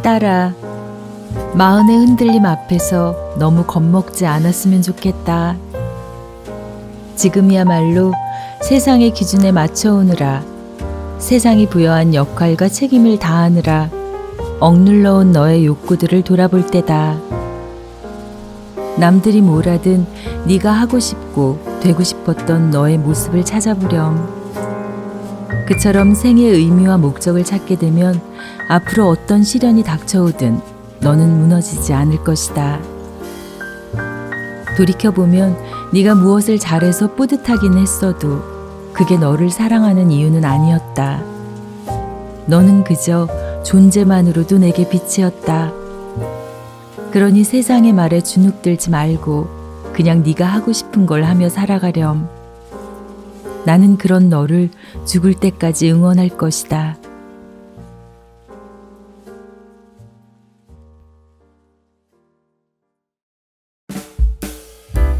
딸아, 마흔의 흔들림 앞에서 너무 겁먹지 않았으면 좋겠다. 지금이야말로 세상의 기준에 맞춰오느라, 세상이 부여한 역할과 책임을 다하느라 억눌러온 너의 욕구들을 돌아볼 때다. 남들이 뭘 하든 네가 하고 싶고 되고 싶었던 너의 모습을 찾아보렴. 그처럼 생의 의미와 목적을 찾게 되면 앞으로 어떤 시련이 닥쳐오든 너는 무너지지 않을 것이다. 돌이켜보면 네가 무엇을 잘해서 뿌듯하긴 했어도 그게 너를 사랑하는 이유는 아니었다. 너는 그저 존재만으로도 내게 빛이었다. 그러니 세상의 말에 주눅들지 말고 그냥 네가 하고 싶은 걸 하며 살아가렴. 나는 그런 너를 죽을 때까지 응원할 것이다.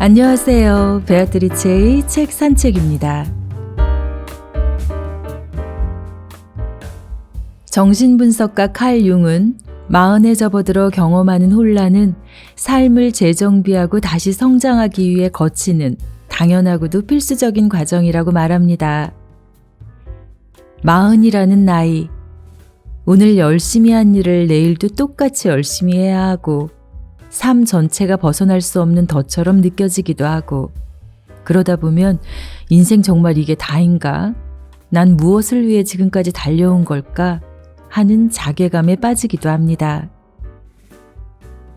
안녕하세요. 베아트리체의 책 산책입니다. 정신분석가 칼 융은 마흔에 접어들어 경험하는 혼란은 삶을 재정비하고 다시 성장하기 위해 거치는 당연하고도 필수적인 과정이라고 말합니다. 마흔이라는 나이, 오늘 열심히 한 일을 내일도 똑같이 열심히 해야 하고 삶 전체가 벗어날 수 없는 덫처럼 느껴지기도 하고, 그러다 보면 인생 정말 이게 다인가? 난 무엇을 위해 지금까지 달려온 걸까? 하는 자괴감에 빠지기도 합니다.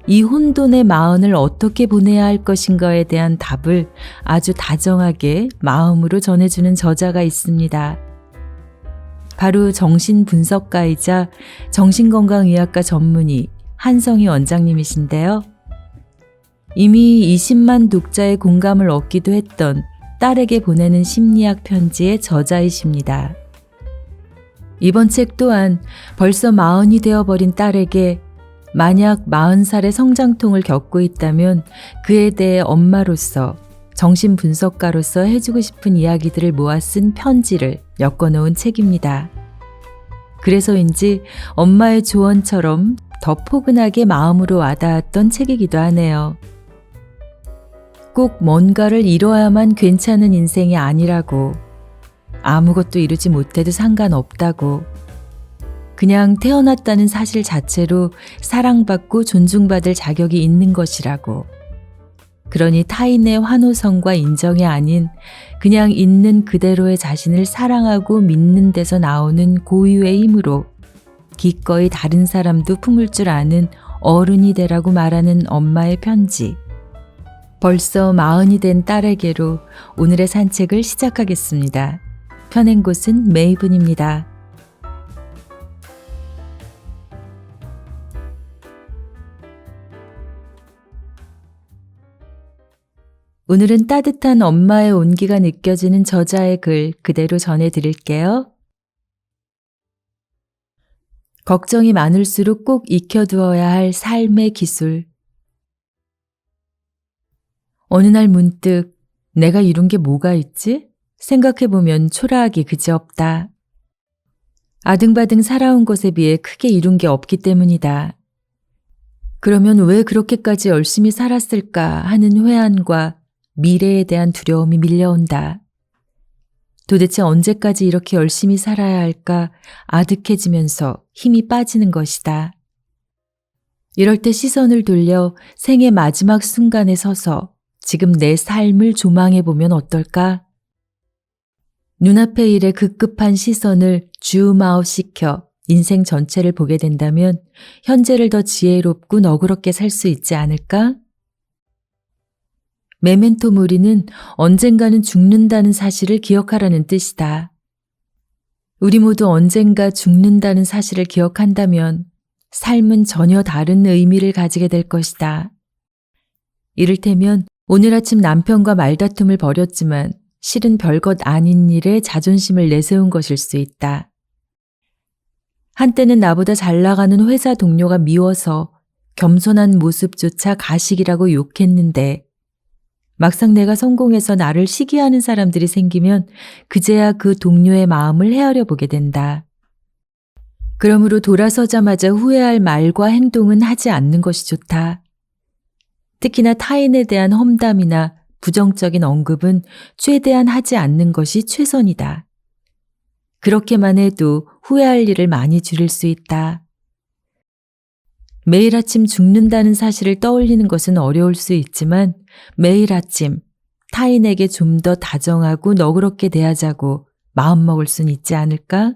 이 혼돈의 마흔을 어떻게 보내야 할 것인가에 대한 답을 아주 다정하게 마음으로 전해주는 저자가 있습니다. 바로 정신분석가이자 정신건강의학과 전문의 한성희 원장님이신데요. 이미 20만 독자의 공감을 얻기도 했던 딸에게 보내는 심리학 편지의 저자이십니다. 이번 책 또한 벌써 마흔이 되어버린 딸에게 만약 40살의 성장통을 겪고 있다면 그에 대해 엄마로서, 정신분석가로서 해주고 싶은 이야기들을 모아 쓴 편지를 엮어놓은 책입니다. 그래서인지 엄마의 조언처럼 더 포근하게 마음으로 와닿았던 책이기도 하네요. 꼭 뭔가를 이뤄야만 괜찮은 인생이 아니라고, 아무것도 이루지 못해도 상관없다고, 그냥 태어났다는 사실 자체로 사랑받고 존중받을 자격이 있는 것이라고, 그러니 타인의 환호성과 인정이 아닌 그냥 있는 그대로의 자신을 사랑하고 믿는 데서 나오는 고유의 힘으로 기꺼이 다른 사람도 품을 줄 아는 어른이 되라고 말하는 엄마의 편지. 벌써 마흔이 된 딸에게로 오늘의 산책을 시작하겠습니다. 펴낸 곳은 메이븐입니다. 오늘은 따뜻한 엄마의 온기가 느껴지는 저자의 글 그대로 전해드릴게요. 걱정이 많을수록 꼭 익혀두어야 할 삶의 기술. 어느 날 문득 내가 이룬 게 뭐가 있지? 생각해보면 초라하기 그지없다. 아등바등 살아온 것에 비해 크게 이룬 게 없기 때문이다. 그러면 왜 그렇게까지 열심히 살았을까 하는 회한과 미래에 대한 두려움이 밀려온다. 도대체 언제까지 이렇게 열심히 살아야 할까 아득해지면서 힘이 빠지는 것이다. 이럴 때 시선을 돌려 생의 마지막 순간에 서서 지금 내 삶을 조망해보면 어떨까? 눈앞의 일에 급급한 시선을 줌아웃 시켜 인생 전체를 보게 된다면 현재를 더 지혜롭고 너그럽게 살 수 있지 않을까? 메멘토 모리는 언젠가는 죽는다는 사실을 기억하라는 뜻이다. 우리 모두 언젠가 죽는다는 사실을 기억한다면 삶은 전혀 다른 의미를 가지게 될 것이다. 이를테면 오늘 아침 남편과 말다툼을 벌였지만 실은 별것 아닌 일에 자존심을 내세운 것일 수 있다. 한때는 나보다 잘 나가는 회사 동료가 미워서 겸손한 모습조차 가식이라고 욕했는데 막상 내가 성공해서 나를 시기하는 사람들이 생기면 그제야 그 동료의 마음을 헤아려 보게 된다. 그러므로 돌아서자마자 후회할 말과 행동은 하지 않는 것이 좋다. 특히나 타인에 대한 험담이나 부정적인 언급은 최대한 하지 않는 것이 최선이다. 그렇게만 해도 후회할 일을 많이 줄일 수 있다. 매일 아침 죽는다는 사실을 떠올리는 것은 어려울 수 있지만 매일 아침 타인에게 좀 더 다정하고 너그럽게 대하자고 마음먹을 순 있지 않을까?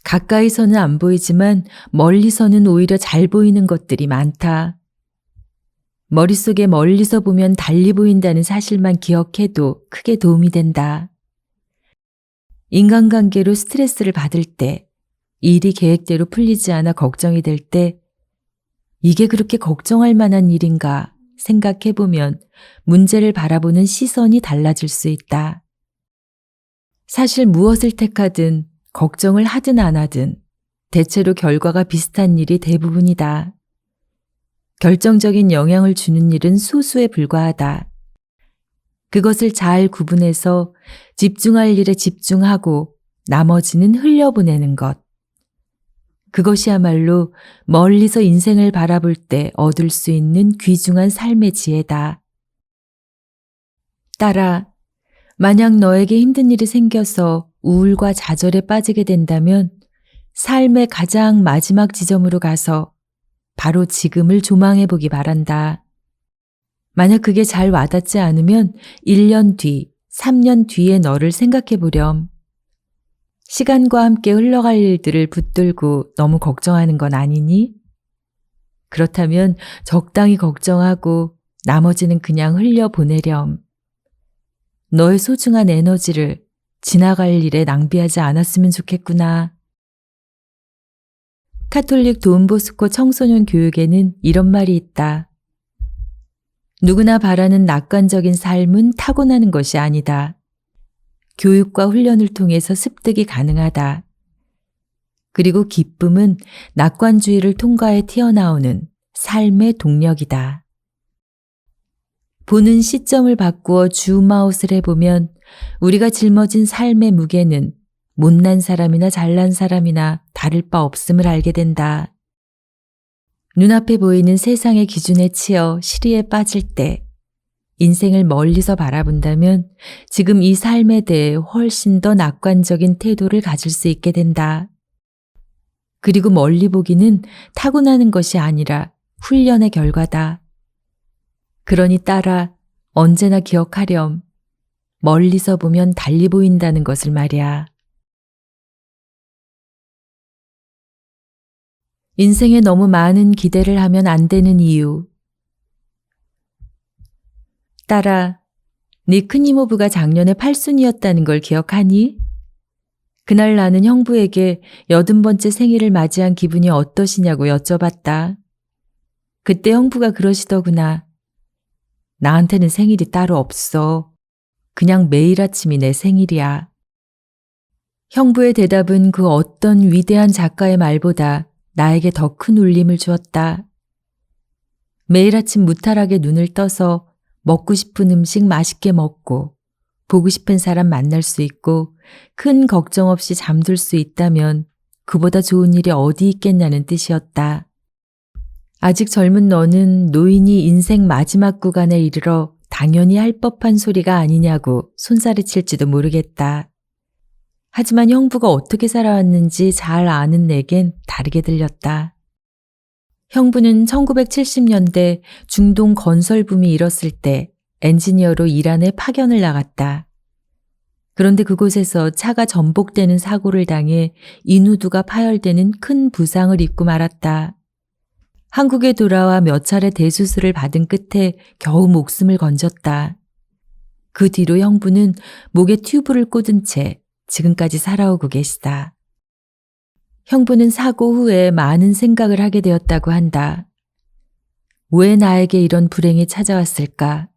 가까이서는 안 보이지만 멀리서는 오히려 잘 보이는 것들이 많다. 머릿속에 멀리서 보면 달리 보인다는 사실만 기억해도 크게 도움이 된다. 인간관계로 스트레스를 받을 때, 일이 계획대로 풀리지 않아 걱정이 될 때, 이게 그렇게 걱정할 만한 일인가 생각해보면 문제를 바라보는 시선이 달라질 수 있다. 사실 무엇을 택하든 걱정을 하든 안 하든 대체로 결과가 비슷한 일이 대부분이다. 결정적인 영향을 주는 일은 소수에 불과하다. 그것을 잘 구분해서 집중할 일에 집중하고 나머지는 흘려보내는 것. 그것이야말로 멀리서 인생을 바라볼 때 얻을 수 있는 귀중한 삶의 지혜다. 딸아, 만약 너에게 힘든 일이 생겨서 우울과 좌절에 빠지게 된다면 삶의 가장 마지막 지점으로 가서 바로 지금을 조망해 보기 바란다. 만약 그게 잘 와닿지 않으면 1년 뒤, 3년 뒤의 너를 생각해 보렴. 시간과 함께 흘러갈 일들을 붙들고 너무 걱정하는 건 아니니? 그렇다면 적당히 걱정하고 나머지는 그냥 흘려보내렴. 너의 소중한 에너지를 지나갈 일에 낭비하지 않았으면 좋겠구나. 카톨릭 돈보스코 청소년 교육에는 이런 말이 있다. 누구나 바라는 낙관적인 삶은 타고나는 것이 아니다. 교육과 훈련을 통해서 습득이 가능하다. 그리고 기쁨은 낙관주의를 통과해 튀어나오는 삶의 동력이다. 보는 시점을 바꾸어 줌아웃을 해보면 우리가 짊어진 삶의 무게는 못난 사람이나 잘난 사람이나 다를 바 없음을 알게 된다. 눈앞에 보이는 세상의 기준에 치여 시리에 빠질 때 인생을 멀리서 바라본다면 지금 이 삶에 대해 훨씬 더 낙관적인 태도를 가질 수 있게 된다. 그리고 멀리 보기는 타고나는 것이 아니라 훈련의 결과다. 그러니 딸아, 언제나 기억하렴. 멀리서 보면 달리 보인다는 것을 말이야. 인생에 너무 많은 기대를 하면 안 되는 이유. 딸아, 네 큰이모부가 작년에 팔순이었다는 걸 기억하니? 그날 나는 형부에게 80번째 생일을 맞이한 기분이 어떠시냐고 여쭤봤다. 그때 형부가 그러시더구나. 나한테는 생일이 따로 없어. 그냥 매일 아침이 내 생일이야. 형부의 대답은 그 어떤 위대한 작가의 말보다 나에게 더 큰 울림을 주었다. 매일 아침 무탈하게 눈을 떠서 먹고 싶은 음식 맛있게 먹고 보고 싶은 사람 만날 수 있고 큰 걱정 없이 잠들 수 있다면 그보다 좋은 일이 어디 있겠냐는 뜻이었다. 아직 젊은 너는 노인이 인생 마지막 구간에 이르러 당연히 할 법한 소리가 아니냐고 손살을 칠지도 모르겠다. 하지만 형부가 어떻게 살아왔는지 잘 아는 내겐 다르게 들렸다. 형부는 1970년대 중동 건설붐이 일었을 때 엔지니어로 이란에 파견을 나갔다. 그런데 그곳에서 차가 전복되는 사고를 당해 인후두가 파열되는 큰 부상을 입고 말았다. 한국에 돌아와 몇 차례 대수술을 받은 끝에 겨우 목숨을 건졌다. 그 뒤로 형부는 목에 튜브를 꽂은 채 지금까지 살아오고 계시다. 형부는 사고 후에 많은 생각을 하게 되었다고 한다. 왜 나에게 이런 불행이 찾아왔을까?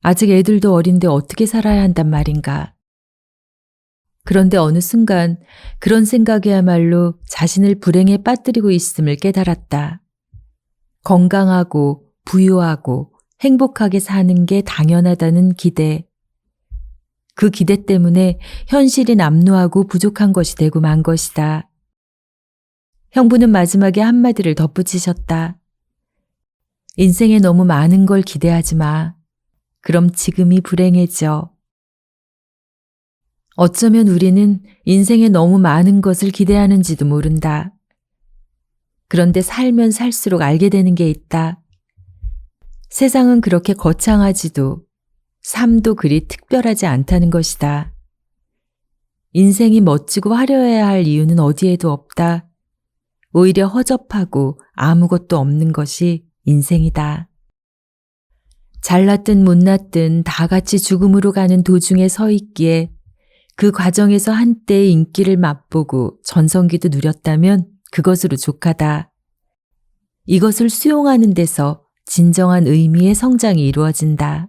아직 애들도 어린데 어떻게 살아야 한단 말인가? 그런데 어느 순간 그런 생각이야말로 자신을 불행에 빠뜨리고 있음을 깨달았다. 건강하고 부유하고 행복하게 사는 게 당연하다는 기대. 그 기대 때문에 현실이 남루하고 부족한 것이 되고 만 것이다. 형부는 마지막에 한마디를 덧붙이셨다. 인생에 너무 많은 걸 기대하지 마. 그럼 지금이 불행해져. 어쩌면 우리는 인생에 너무 많은 것을 기대하는지도 모른다. 그런데 살면 살수록 알게 되는 게 있다. 세상은 그렇게 거창하지도 삶도 그리 특별하지 않다는 것이다. 인생이 멋지고 화려해야 할 이유는 어디에도 없다. 오히려 허접하고 아무것도 없는 것이 인생이다. 잘났든 못났든 다 같이 죽음으로 가는 도중에 서 있기에 그 과정에서 한때의 인기를 맛보고 전성기도 누렸다면 그것으로 족하다. 이것을 수용하는 데서 진정한 의미의 성장이 이루어진다.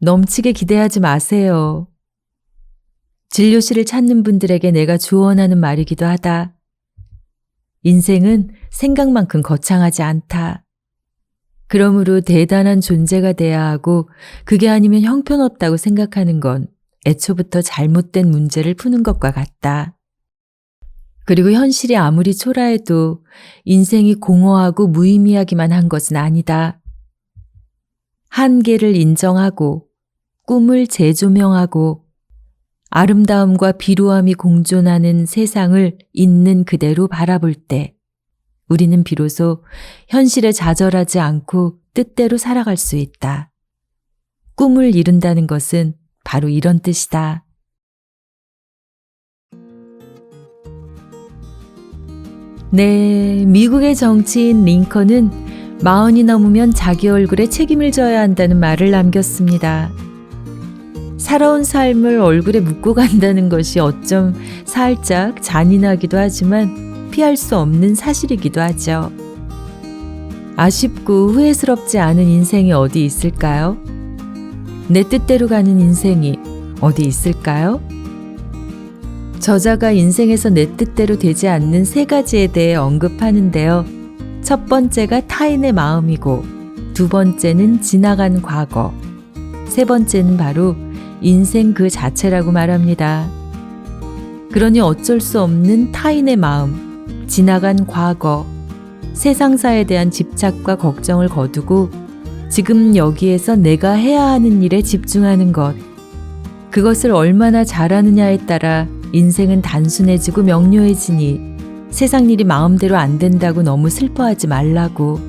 넘치게 기대하지 마세요. 진료실을 찾는 분들에게 내가 조언하는 말이기도 하다. 인생은 생각만큼 거창하지 않다. 그러므로 대단한 존재가 돼야 하고 그게 아니면 형편없다고 생각하는 건 애초부터 잘못된 문제를 푸는 것과 같다. 그리고 현실이 아무리 초라해도 인생이 공허하고 무의미하기만 한 것은 아니다. 한계를 인정하고 꿈을 재조명하고 아름다움과 비루함이 공존하는 세상을 있는 그대로 바라볼 때 우리는 비로소 현실에 좌절하지 않고 뜻대로 살아갈 수 있다. 꿈을 이룬다는 것은 바로 이런 뜻이다. 네, 미국의 정치인 링컨은 40이 넘으면 자기 얼굴에 책임을 져야 한다는 말을 남겼습니다. 살아온 삶을 얼굴에 묻고 간다는 것이 어쩜 살짝 잔인하기도 하지만 피할 수 없는 사실이기도 하죠. 아쉽고 후회스럽지 않은 인생이 어디 있을까요? 내 뜻대로 가는 인생이 어디 있을까요? 저자가 인생에서 내 뜻대로 되지 않는 3가지에 대해 언급하는데요. 첫 번째가 타인의 마음이고, 두 번째는 지나간 과거, 세 번째는 바로 인생 그 자체라고 말합니다. 그러니 어쩔 수 없는 타인의 마음, 지나간 과거, 세상사에 대한 집착과 걱정을 거두고 지금 여기에서 내가 해야 하는 일에 집중하는 것, 그것을 얼마나 잘하느냐에 따라 인생은 단순해지고 명료해지니 세상 일이 마음대로 안 된다고 너무 슬퍼하지 말라고.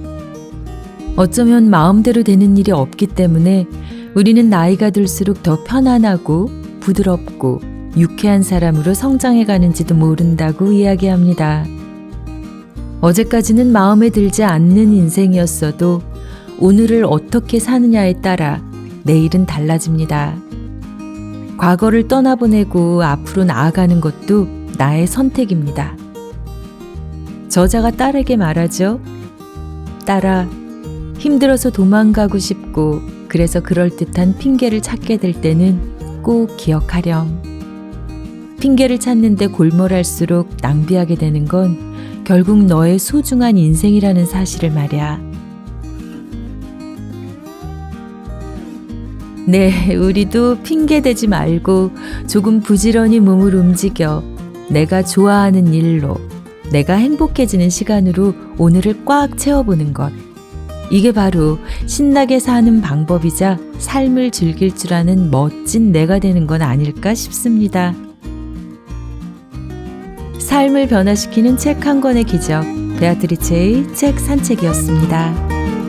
어쩌면 마음대로 되는 일이 없기 때문에 우리는 나이가 들수록 더 편안하고 부드럽고 유쾌한 사람으로 성장해 가는지도 모른다고 이야기합니다. 어제까지는 마음에 들지 않는 인생이었어도 오늘을 어떻게 사느냐에 따라 내일은 달라집니다. 과거를 떠나보내고 앞으로 나아가는 것도 나의 선택입니다. 저자가 딸에게 말하죠. 딸아, 힘들어서 도망가고 싶고 그래서 그럴듯한 핑계를 찾게 될 때는 꼭 기억하렴. 핑계를 찾는데 골몰할수록 낭비하게 되는 건 결국 너의 소중한 인생이라는 사실을 말이야. 네, 우리도 핑계대지 말고 조금 부지런히 몸을 움직여 내가 좋아하는 일로, 내가 행복해지는 시간으로 오늘을 꽉 채워보는 것. 이게 바로 신나게 사는 방법이자 삶을 즐길 줄 아는 멋진 내가 되는 건 아닐까 싶습니다. 삶을 변화시키는 책 한 권의 기적, 베아트리체의 책 산책이었습니다.